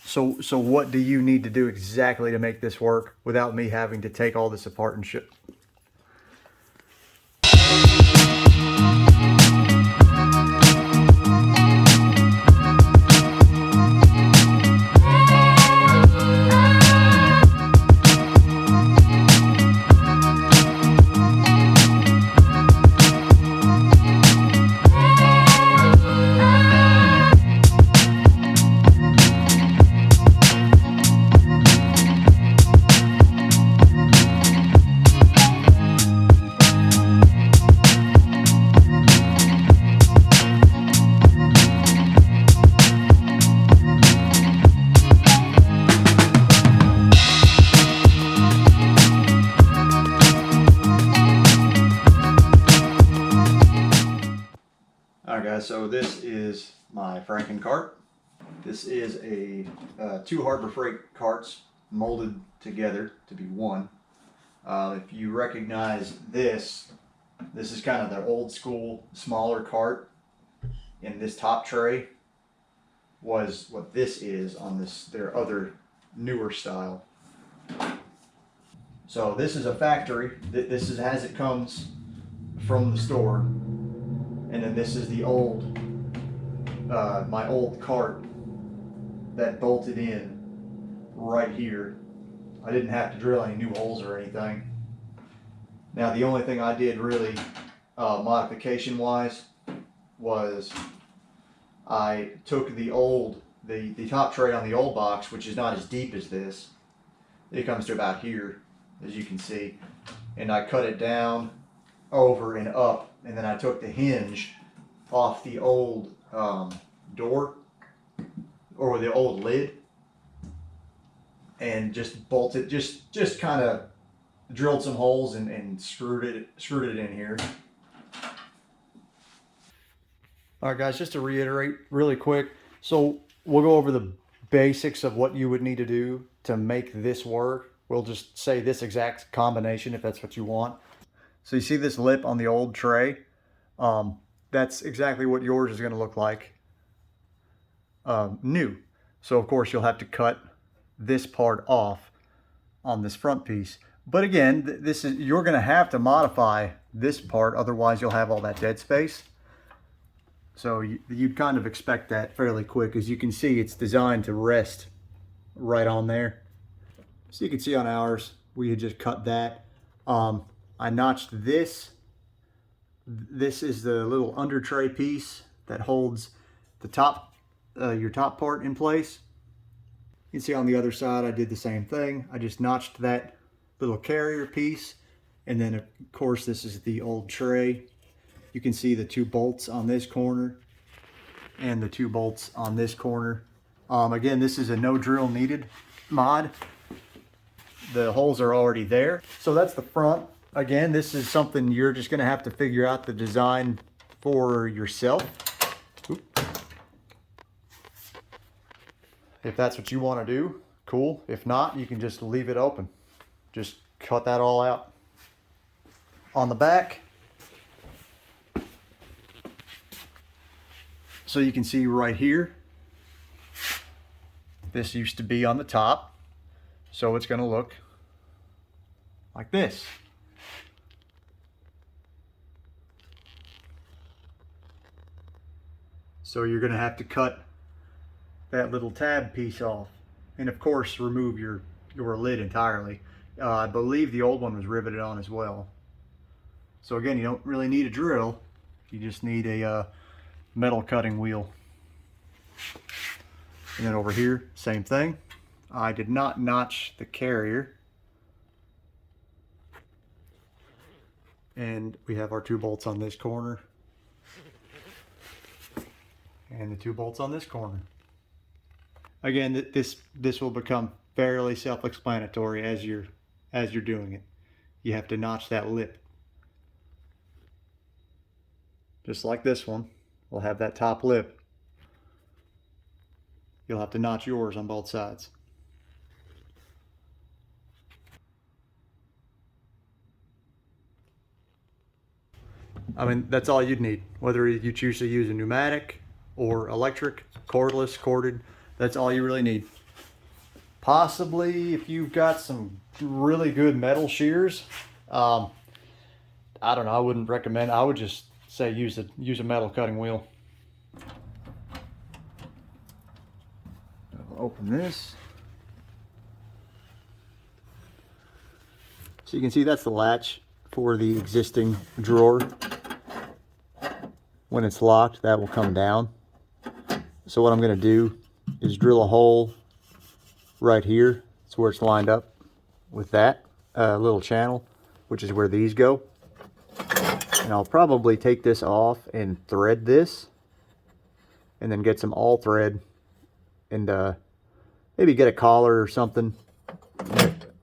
So what do you need to do exactly to make this work without me having to take all this apart and ship? Alright guys, so this is my Franken Cart. This is a two Harbor Freight carts molded together to be one. If you recognize this, this is kind of the old school smaller cart, and this top tray was what this is on their other newer style. So this is a factory. This is as it comes from the store. And then this is the old, my old cart that bolted in right here. I didn't have to drill any new holes or anything. Now the only thing I did really modification wise was I took the top tray on the old box, which is not as deep as this. It comes to about here, as you can see. And I cut it down, over and up. And then I took the hinge off the old door, or the old lid, and just bolted, just kind of drilled some holes and screwed it in here. All right guys, just to reiterate really quick, so we'll go over the basics of what you would need to do to make this work. We'll just say this exact combination if that's what you want. So you see this lip on the old tray? That's exactly what yours is going to look like new. So of course you'll have to cut this part off on this front piece. But again, you're going to have to modify this part, otherwise you'll have all that dead space. So you'd kind of expect that fairly quick. As you can see, it's designed to rest right on there. So you can see on ours, we had just cut that. I notched this. This is the little under tray piece that holds the top, your top part in place. You can see on the other side, I did the same thing. I just notched that little carrier piece. And then of course, this is the old tray. You can see the two bolts on this corner and the two bolts on this corner. Again, this is a no drill needed mod. The holes are already there. So that's the front. Again, this is something you're just going to have to figure out the design for yourself. Oop. If that's what you want to do, cool. If not, you can just leave it open. Just cut that all out. On the back, so you can see right here, this used to be on the top. So it's going to look like this. So you're going to have to cut that little tab piece off, and of course remove your lid entirely. I believe the old one was riveted on as well. So again, you don't really need a drill, you just need a metal cutting wheel. And then over here, same thing. I did not notch the carrier, and we have our two bolts on this corner and the two bolts on this corner. Again, this will become fairly self-explanatory as you're doing it. You have to notch that lip, just like this one will have that top lip. You'll have to notch yours on both sides. I mean, that's all you'd need. Whether you choose to use a pneumatic or electric, cordless, corded, that's all you really need. Possibly if you've got some really good metal shears. I don't know, I wouldn't recommend. I would just say use a metal cutting wheel. I'll open this. So you can see that's the latch for the existing drawer. When it's locked, that will come down. So what I'm going to do is drill a hole right here. It's where it's lined up with that little channel, which is where these go. And I'll probably take this off and thread this, and then get some all thread and maybe get a collar or something,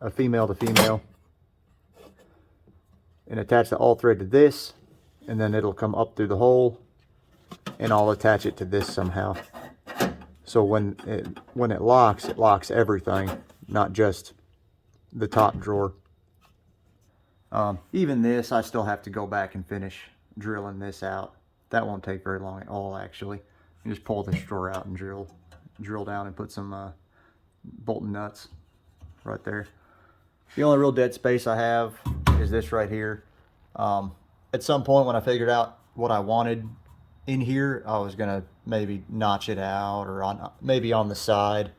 a female to female, and attach the all thread to this, and then it'll come up through the hole, and I'll attach it to this somehow. So when it locks everything, not just the top drawer. Even this, I still have to go back and finish drilling this out. That won't take very long at all, actually. You just pull this drawer out and drill down and put some bolt and nuts right there. The only real dead space I have is this right here. At some point when I figured out what I wanted in here, I was gonna maybe notch it out, or maybe on the side,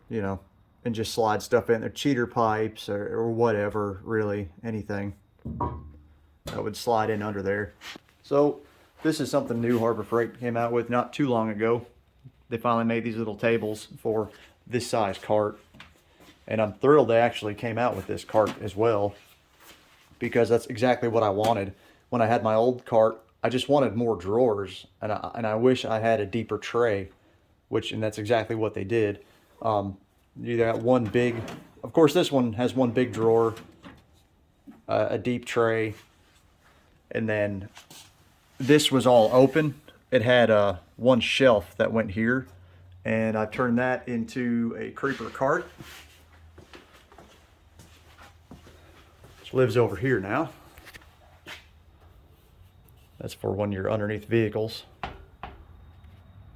you know, and just slide stuff in there, cheater pipes or whatever, really anything that would slide in under there. So this is something new Harbor Freight came out with not too long ago. They finally made these little tables for this size cart, and I'm thrilled they actually came out with this cart as well, because that's exactly what I wanted. When I had my old cart, I just wanted more drawers, and I wish I had a deeper tray, and that's exactly what they did. You got one big, of course this one has one big drawer, a deep tray, and then this was all open. It had one shelf that went here, and I turned that into a creeper cart, which lives over here now. That's for when you're underneath vehicles.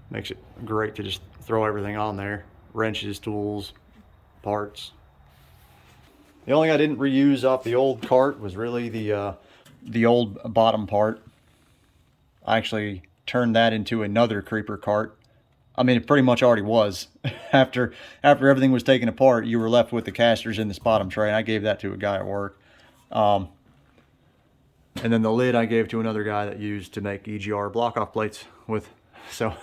Makes it great to just throw everything on there. Wrenches, tools, parts. The only thing I didn't reuse off the old cart was really the old bottom part. I actually turned that into another creeper cart. I mean, it pretty much already was. After everything was taken apart, you were left with the casters in this bottom tray, and I gave that to a guy at work. And then the lid I gave to another guy that used to make EGR block-off plates with. So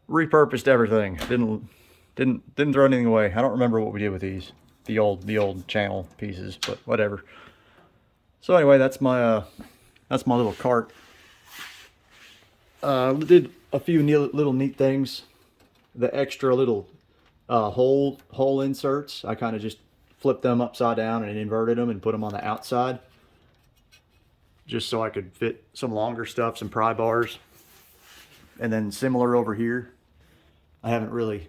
repurposed everything. Didn't throw anything away. I don't remember what we did with these, the old channel pieces, but whatever. So anyway, that's my little cart. Did a few little neat things. The extra little hole inserts, I kind of just flipped them upside down and inverted them and put them on the outside, just so I could fit some longer stuff, some pry bars. And then similar over here, I haven't really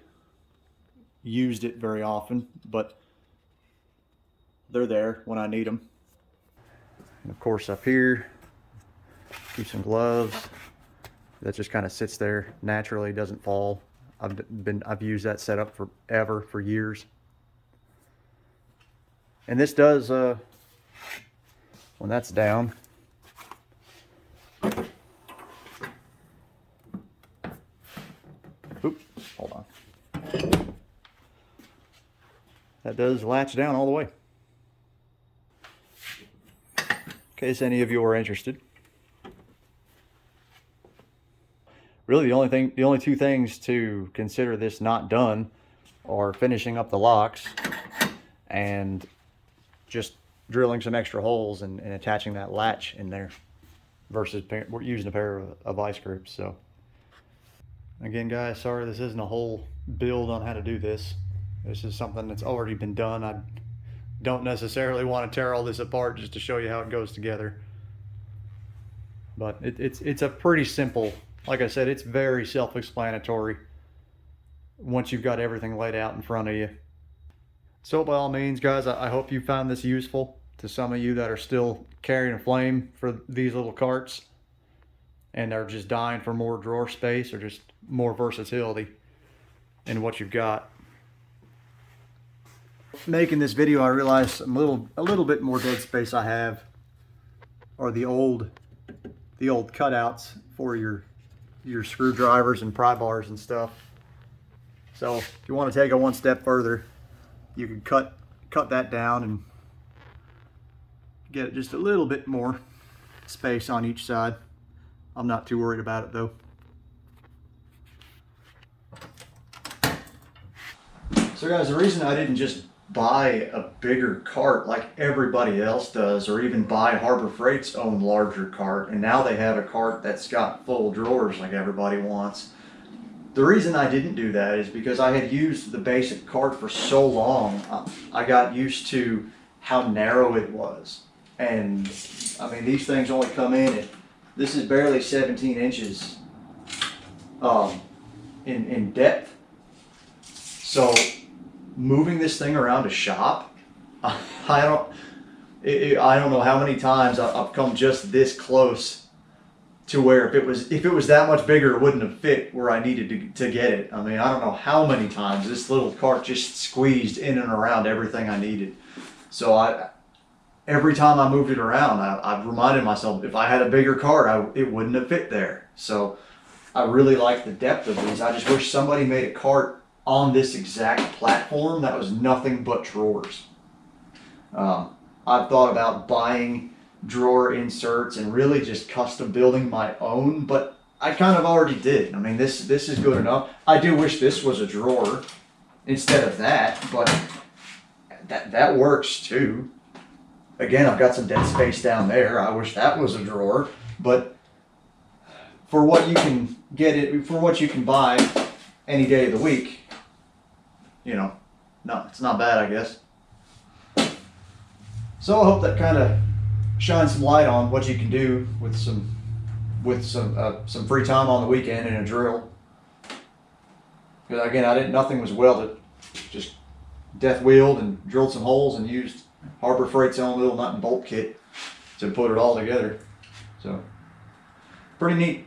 used it very often, but they're there when I need them. And of course up here, keep some gloves. That just kind of sits there naturally, doesn't fall. I've used that setup for years. And this does, when that's down, oop, hold on. That does latch down all the way. In case any of you are interested. Really, the only two things to consider this not done are finishing up the locks and just drilling some extra holes and attaching that latch in there, versus we're using a pair of vice grips. So again, guys, sorry this isn't a whole build on how to do this. This is something that's already been done. I don't necessarily want to tear all this apart just to show you how it goes together. But it's a pretty simple, like I said, it's very self-explanatory once you've got everything laid out in front of you. So by all means, guys, I hope you found this useful to some of you that are still carrying a flame for these little carts and are just dying for more drawer space or just more versatility in what you've got. Making this video, I realized a little bit more dead space I have are the old cutouts for your screwdrivers and pry bars and stuff. So if you want to take it one step further, you can cut that down and get just a little bit more space on each side. I'm not too worried about it though. So guys, the reason I didn't just buy a bigger cart like everybody else does, or even buy Harbor Freight's own larger cart, and now they have a cart that's got full drawers like everybody wants. The reason I didn't do that is because I had used the basic cart for so long, I got used to how narrow it was. And I mean, these things only come in at, this is barely 17 inches in depth. So moving this thing around a shop, I don't know how many times I've come just this close to where if it was that much bigger, it wouldn't have fit where I needed to get it. I mean, I don't know how many times this little cart just squeezed in and around everything I needed. So every time I moved it around, I've reminded myself, if I had a bigger cart, it wouldn't have fit there. So I really like the depth of these. I just wish somebody made a cart on this exact platform that was nothing but drawers. I've thought about buying drawer inserts and really just custom building my own, but I kind of already did. I mean, this is good enough. I do wish this was a drawer instead of that, but that works too. Again, I've got some dead space down there. I wish that was a drawer, but for what you can get it, for what you can buy any day of the week, you know, no, it's not bad, I guess. So I hope that kind of shines some light on what you can do with some free time on the weekend in a drill. Because again, nothing was welded, just death wheeled and drilled some holes and used Harbor Freight's own little nut and bolt kit to put it all together. So pretty neat.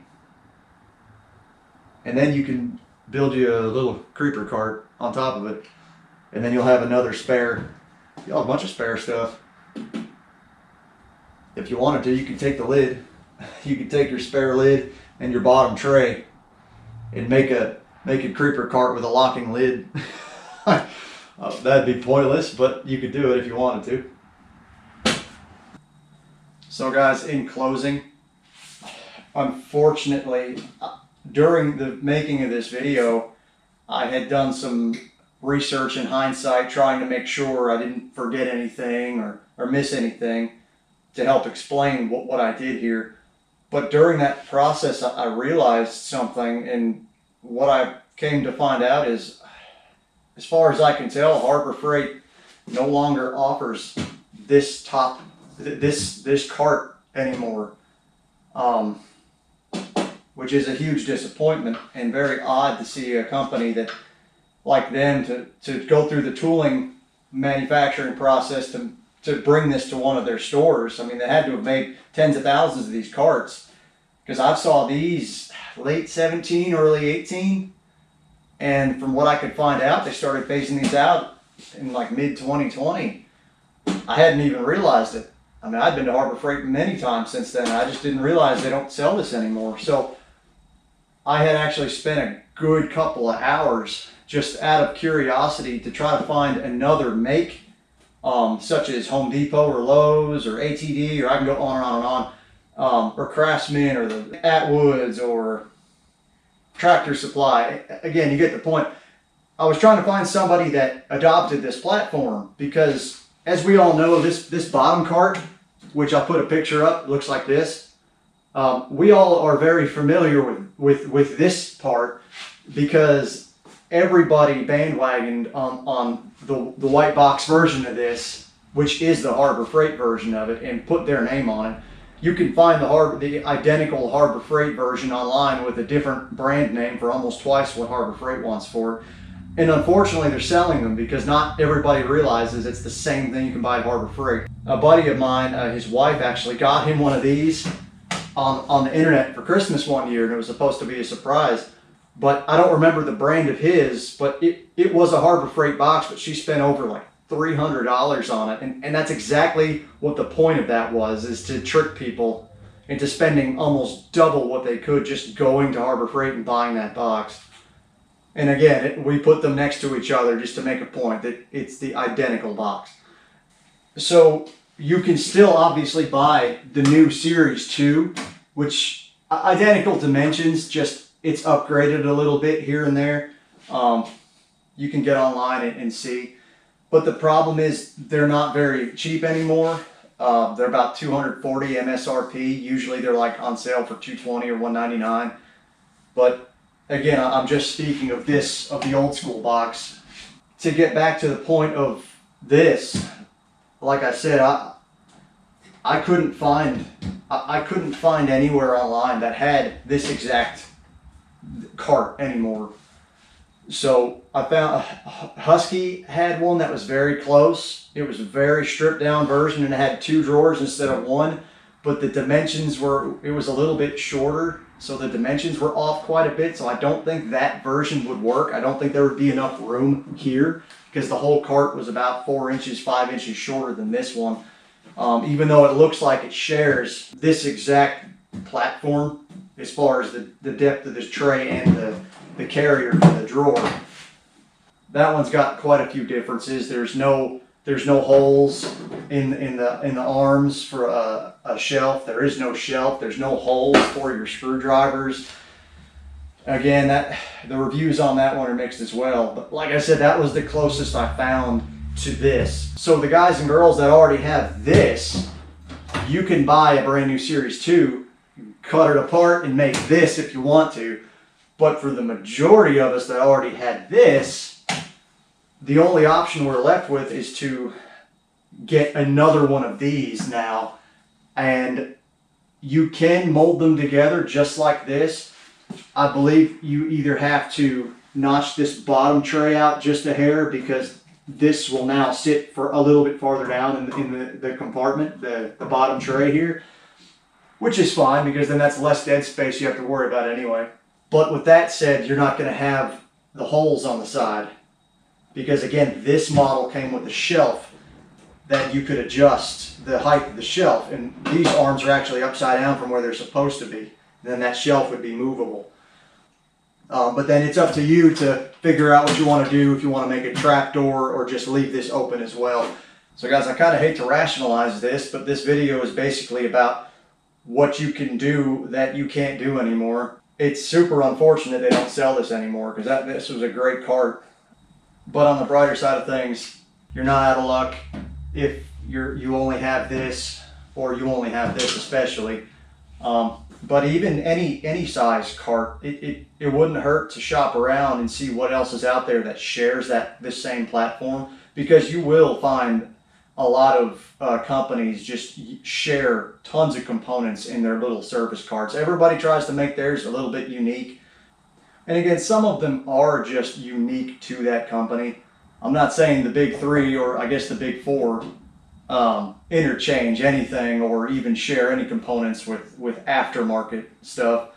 And then you can build you a little creeper cart on top of it, and then you'll have another spare. You'll have a bunch of spare stuff. If you wanted to, you could take the lid. You could take your spare lid and your bottom tray and make a creeper cart with a locking lid. That'd be pointless, but you could do it if you wanted to. So guys, in closing, unfortunately, during the making of this video, I had done some research in hindsight, trying to make sure I didn't forget anything or miss anything to help explain what I did here. But during that process, I realized something, and what I came to find out is, as far as I can tell, Harbor Freight no longer offers this cart anymore. Which is a huge disappointment, and very odd to see a company that like them to go through the tooling manufacturing process to bring this to one of their stores. I mean, they had to have made tens of thousands of these carts, because I've saw these late 17, early 18, and from what I could find out, they started phasing these out in like mid 2020. I hadn't even realized it. I mean, I've been to Harbor Freight many times since then. I just didn't realize they don't sell this anymore. So I had actually spent a good couple of hours just out of curiosity to try to find another make, such as Home Depot or Lowe's or ATD, or I can go on and on and on, or Craftsman or the Atwoods or Tractor Supply. Again, you get the point. I was trying to find somebody that adopted this platform, because as we all know, this bottom cart, which I'll put a picture up, looks like this. We all are very familiar with this part, because everybody bandwagoned on the white box version of this, which is the Harbor Freight version of it, and put their name on it. You can find the identical Harbor Freight version online with a different brand name for almost twice what Harbor Freight wants for it. And unfortunately, they're selling them because not everybody realizes it's the same thing you can buy at Harbor Freight. A buddy of mine, his wife actually got him one of these on the internet for Christmas one year, and it was supposed to be a surprise. But I don't remember the brand of his, but it was a Harbor Freight box, but she spent over like $300 on it. And that's exactly what the point of that was, is to trick people into spending almost double what they could just going to Harbor Freight and buying that box. And again, we put them next to each other just to make a point that it's the identical box. So you can still obviously buy the new Series 2, which identical dimensions, just it's upgraded a little bit here and there. You can get online and see. But the problem is they're not very cheap anymore. They're about $240 MSRP. Usually they're like on sale for $220 or $199. But again, I'm just speaking of the old school box. To get back to the point of this, like I said, I couldn't find anywhere online that had this exact cart anymore. So I found Husky had one that was very close. It was a very stripped down version and it had 2 drawers instead of 1, but the dimensions it was a little bit shorter. So the dimensions were off quite a bit. So I don't think that version would work. I don't think there would be enough room here because the whole cart was about 4 inches, 5 inches shorter than this one. Even though it looks like it shares this exact platform as far as the depth of this tray and the carrier for the drawer. That one's got quite a few differences. There's no holes in the arms for a shelf. There is no shelf. There's no holes for your screwdrivers. Again, the reviews on that one are mixed as well. But like I said, that was the closest I found to this. So the guys and girls that already have this, you can buy a brand new Series 2, cut it apart and make this if you want to. But for the majority of us that already had this, the only option we're left with is to get another one of these now. And you can mold them together just like this. I believe you either have to notch this bottom tray out just a hair because this will now sit for a little bit farther down in the compartment, the bottom tray here, which is fine because then that's less dead space you have to worry about anyway. But with that said, you're not going to have the holes on the side because again, this model came with a shelf that you could adjust the height of the shelf, and these arms are actually upside down from where they're supposed to be. Then that shelf would be movable. But then it's up to you to figure out what you want to do, if you want to make a trap door or just leave this open as well. So guys, I kind of hate to rationalize this, but this video is basically about what you can do that you can't do anymore. It's super unfortunate they don't sell this anymore because this was a great cart. But on the brighter side of things, you're not out of luck if you only have this or you only have this especially. But even any size cart, it wouldn't hurt to shop around and see what else is out there that shares this same platform, because you will find a lot of companies just share tons of components in their little service carts. Everybody tries to make theirs a little bit unique. And again, some of them are just unique to that company. I'm not saying the big 3 or I guess the big 4 interchange anything or even share any components with aftermarket stuff,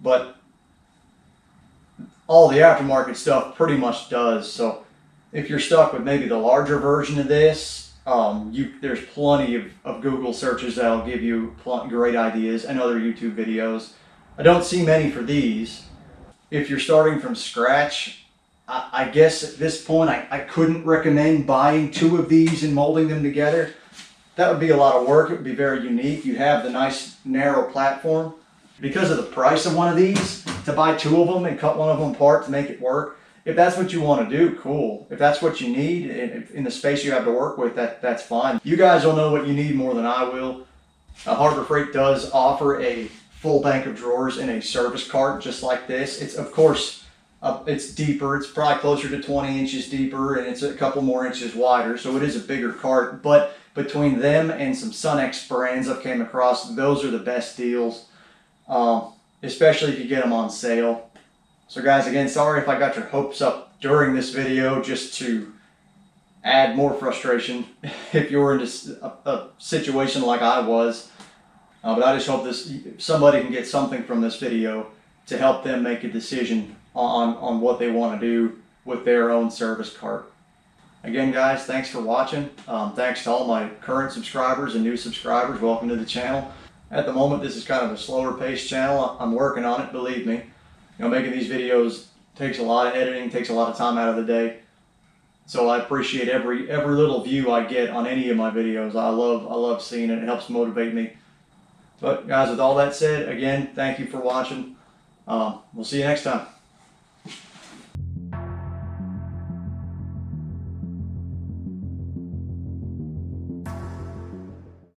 but all the aftermarket stuff pretty much does. So if you're stuck with maybe the larger version of this, there's plenty of Google searches that'll give you great ideas and other YouTube videos. I don't see many for these. If you're starting from scratch, I guess at this point I couldn't recommend buying 2 of these and molding them together. That would be a lot of work. It would be very unique. You have the nice narrow platform. Because of the price of one of these, to buy 2 of them and cut one of them apart to make it work, if that's what you want to do, cool. If that's what you need in the space you have to work with, that's fine. You guys will know what you need more than I will. Harbor Freight does offer a full bank of drawers in a service cart just like this. It's of course it's deeper. It's probably closer to 20 inches deeper, and it's a couple more inches wider, so it is a bigger cart. But between them and some Sunex brands I've came across, those are the best deals, especially if you get them on sale. So guys, again, sorry if I got your hopes up during this video just to add more frustration if you're in a situation like I was. But I just hope somebody can get something from this video to help them make a decision on what they want to do with their own service cart. Again, guys, thanks for watching. Thanks to all my current subscribers and new subscribers. Welcome to the channel. At the moment, this is kind of a slower paced channel. I'm working on it, believe me. Making these videos takes a lot of editing, takes a lot of time out of the day. So I appreciate every little view I get on any of my videos. I love seeing it. It helps motivate me. But guys, with all that said, again, thank you for watching. We'll see you next time.